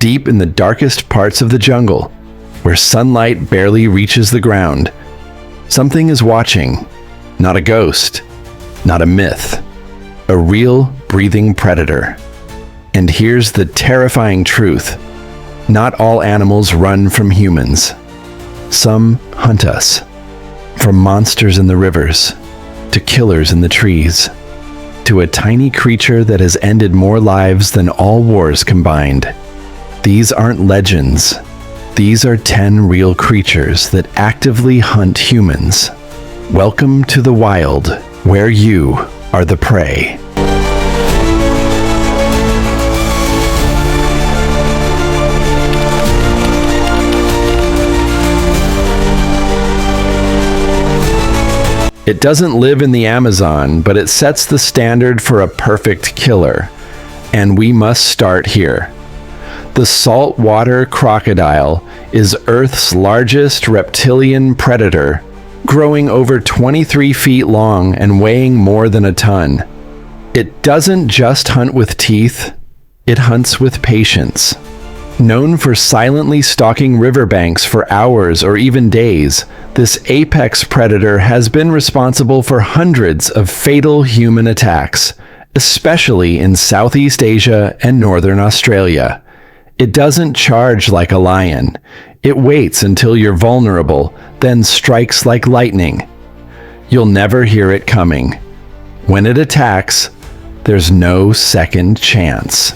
deep in the darkest parts of the jungle, where sunlight barely reaches the ground, something is watching. Not a ghost, not a myth, a real breathing predator. And here's the terrifying truth. Not all animals run from humans. Some hunt us. From monsters in the rivers, to killers in the trees, to a tiny creature that has ended more lives than all wars combined. These aren't legends. These are 10 real creatures that actively hunt humans. Welcome to the wild, where you are the prey. It doesn't live in the Amazon, but it sets the standard for a perfect killer. And we must start here. The saltwater crocodile is Earth's largest reptilian predator, growing over 23 feet long and weighing more than a ton. It doesn't just hunt with teeth, it hunts with patience. Known for silently stalking riverbanks for hours or even days, this apex predator has been responsible for hundreds of fatal human attacks, especially in Southeast Asia and Northern Australia. It doesn't charge like a lion. It waits until you're vulnerable, then strikes like lightning. You'll never hear it coming. When it attacks, there's no second chance.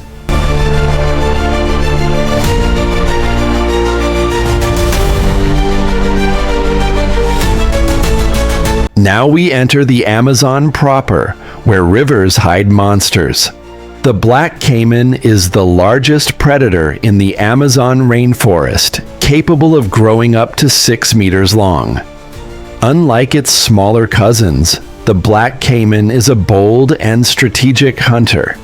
Now we enter the Amazon proper, where rivers hide monsters. The black caiman is the largest predator in the Amazon rainforest, capable of growing up to 6 meters long. Unlike its smaller cousins, the black caiman is a bold and strategic hunter.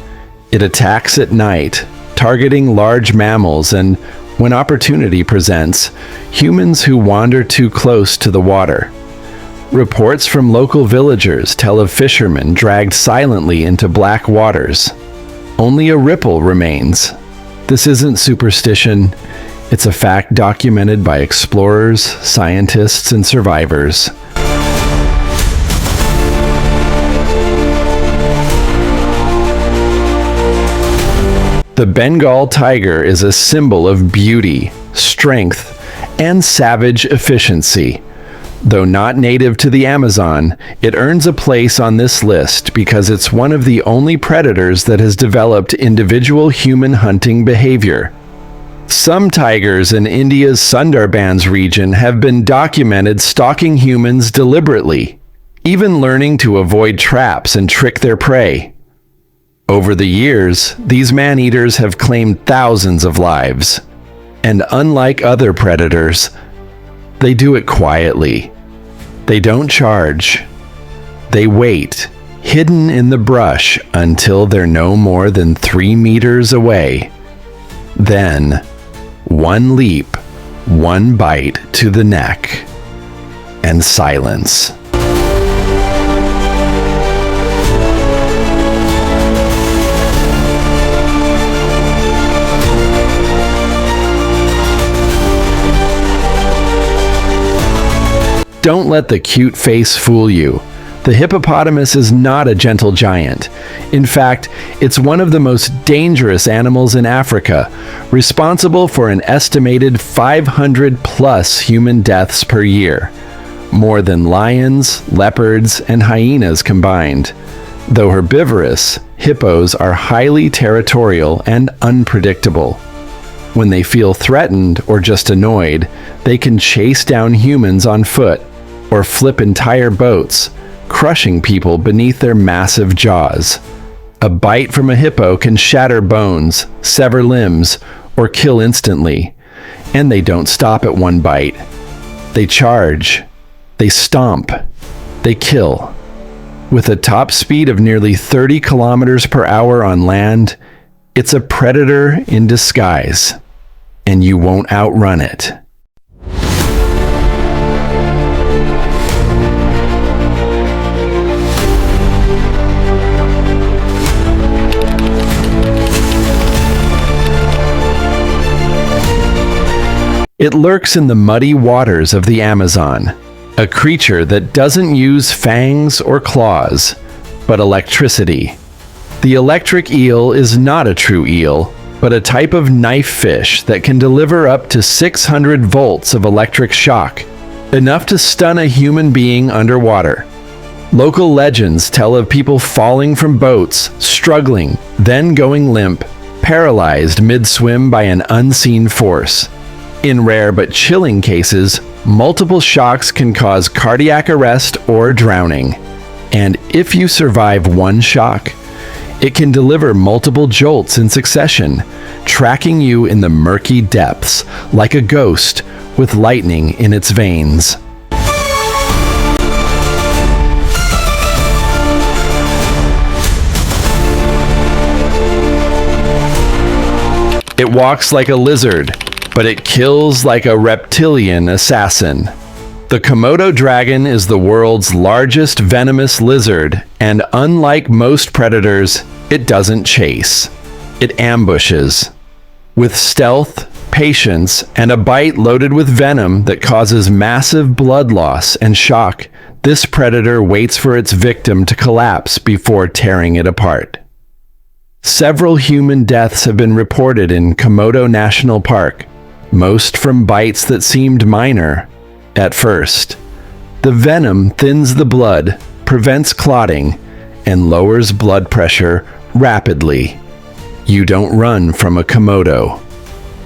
It attacks at night, targeting large mammals and, when opportunity presents, humans who wander too close to the water. Reports from local villagers tell of fishermen dragged silently into black waters. Only a ripple remains. This isn't superstition. It's a fact documented by explorers, scientists, and survivors. The Bengal Tiger is a symbol of beauty, strength, and savage efficiency. Though not native to the Amazon, it earns a place on this list because it's one of the only predators that has developed individual human hunting behavior. Some tigers in India's Sundarbans region have been documented stalking humans deliberately, even learning to avoid traps and trick their prey. Over the years, these man-eaters have claimed thousands of lives. And unlike other predators, they do it quietly. They don't charge. They wait, hidden in the brush until they're no more than 3 meters away. Then, one leap, one bite to the neck, and silence. Don't let the cute face fool you. The hippopotamus is not a gentle giant. In fact, it's one of the most dangerous animals in Africa, responsible for an estimated 500+ human deaths per year, more than lions, leopards, and hyenas combined. Though herbivorous, hippos are highly territorial and unpredictable. When they feel threatened or just annoyed, they can chase down humans on foot or flip entire boats, crushing people beneath their massive jaws. A bite from a hippo can shatter bones, sever limbs, or kill instantly. And they don't stop at one bite. They charge. They stomp. They kill. With a top speed of nearly 30 kilometers per hour on land, it's a predator in disguise. And you won't outrun it. It lurks in the muddy waters of the Amazon, a creature that doesn't use fangs or claws, but electricity. The electric eel is not a true eel, but a type of knife fish that can deliver up to 600 volts of electric shock, enough to stun a human being underwater. Local legends tell of people falling from boats, struggling, then going limp, paralyzed mid-swim by an unseen force. In rare but chilling cases, multiple shocks can cause cardiac arrest or drowning. And if you survive one shock, it can deliver multiple jolts in succession, tracking you in the murky depths like a ghost with lightning in its veins. It walks like a lizard, but it kills like a reptilian assassin. The Komodo dragon is the world's largest venomous lizard, and unlike most predators, it doesn't chase. It ambushes. With stealth, patience, and a bite loaded with venom that causes massive blood loss and shock, this predator waits for its victim to collapse before tearing it apart. Several human deaths have been reported in Komodo National Park, most from bites that seemed minor at first. The venom thins the blood, prevents clotting, and lowers blood pressure rapidly. You don't run from a Komodo.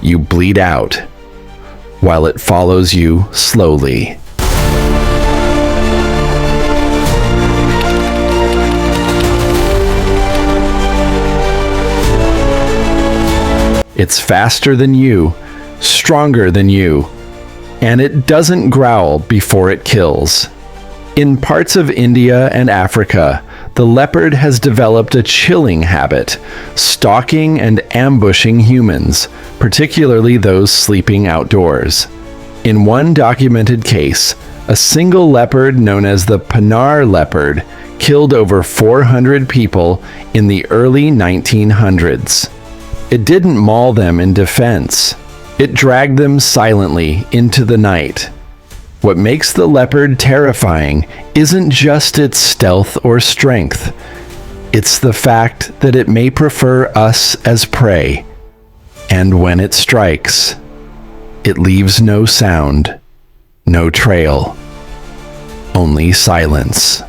You bleed out, while it follows you slowly. It's faster than you, stronger than you, and it doesn't growl before it kills. In parts of India and Africa, the leopard has developed a chilling habit, stalking and ambushing humans, particularly those sleeping outdoors. In one documented case, a single leopard known as the Pinar leopard killed over 400 people in the early 1900s. It didn't maul them in defense. It dragged them silently into the night. What makes the leopard terrifying isn't just its stealth or strength. It's the fact that it may prefer us as prey. And when it strikes, it leaves no sound, no trail, only silence.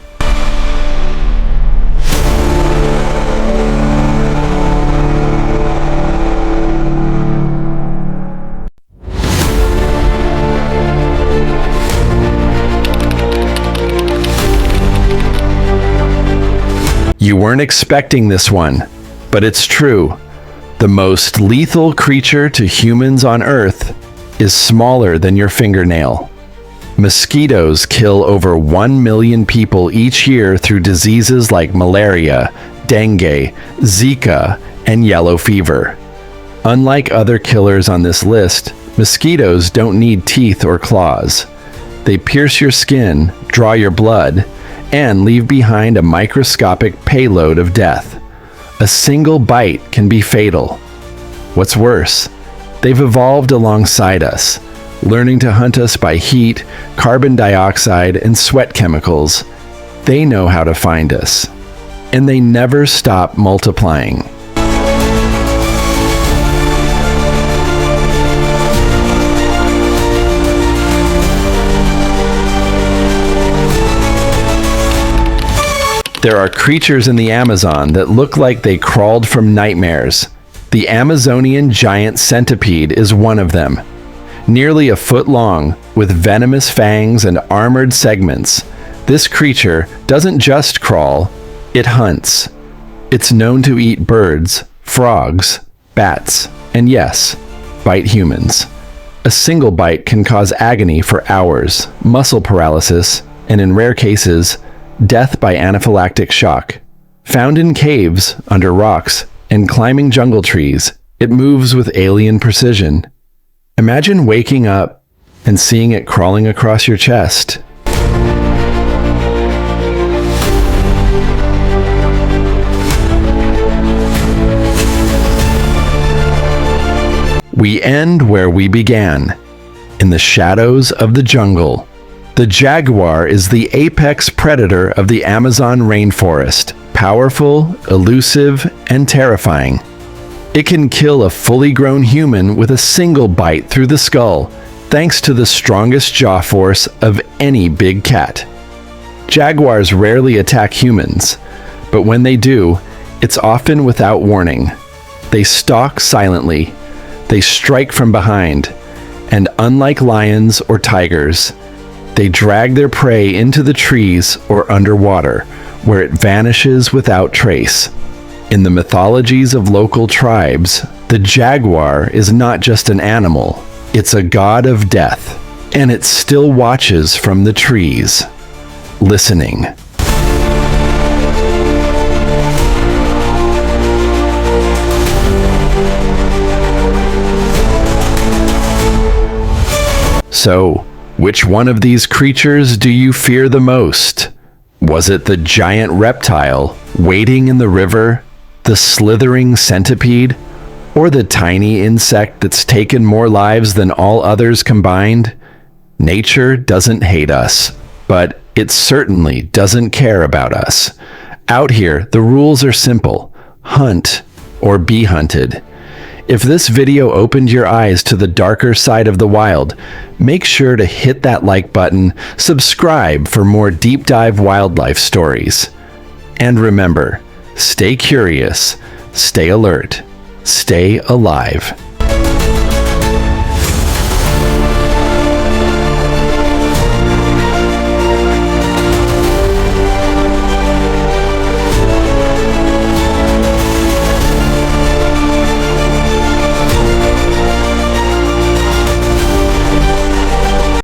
You weren't expecting this one, but it's true. The most lethal creature to humans on Earth is smaller than your fingernail. Mosquitoes kill over 1 million people each year through diseases like malaria, dengue, Zika, and yellow fever. Unlike other killers on this list, mosquitoes don't need teeth or claws. They pierce your skin, draw your blood, and leave behind a microscopic payload of death. A single bite can be fatal. What's worse, they've evolved alongside us, learning to hunt us by heat, carbon dioxide, and sweat chemicals. They know how to find us, and they never stop multiplying. There are creatures in the Amazon that look like they crawled from nightmares. The Amazonian giant centipede is one of them. Nearly a foot long, with venomous fangs and armored segments, this creature doesn't just crawl, it hunts. It's known to eat birds, frogs, bats, and yes, bite humans. A single bite can cause agony for hours, muscle paralysis, and in rare cases, death by anaphylactic shock. Found in caves, under rocks, and climbing jungle trees, it moves with alien precision. Imagine waking up and seeing it crawling across your chest. We end where we began. in the shadows of the jungle. The jaguar is the apex predator of the Amazon rainforest, powerful, elusive, and terrifying. It can kill a fully grown human with a single bite through the skull, thanks to the strongest jaw force of any big cat. Jaguars rarely attack humans, but when they do, it's often without warning. They stalk silently, they strike from behind, and unlike lions or tigers, they drag their prey into the trees or underwater, where it vanishes without trace. In the mythologies of local tribes, the jaguar is not just an animal, it's a god of death, and it still watches from the trees, listening. So, which one of these creatures do you fear the most? Was it the giant reptile wading in the river, the slithering centipede, or the tiny insect that's taken more lives than all others combined? Nature doesn't hate us, but it certainly doesn't care about us. Out here, the rules are simple: hunt or be hunted. If this video opened your eyes to the darker side of the wild, make sure to hit that like button, subscribe for more deep dive wildlife stories. And remember, stay curious, stay alert, stay alive.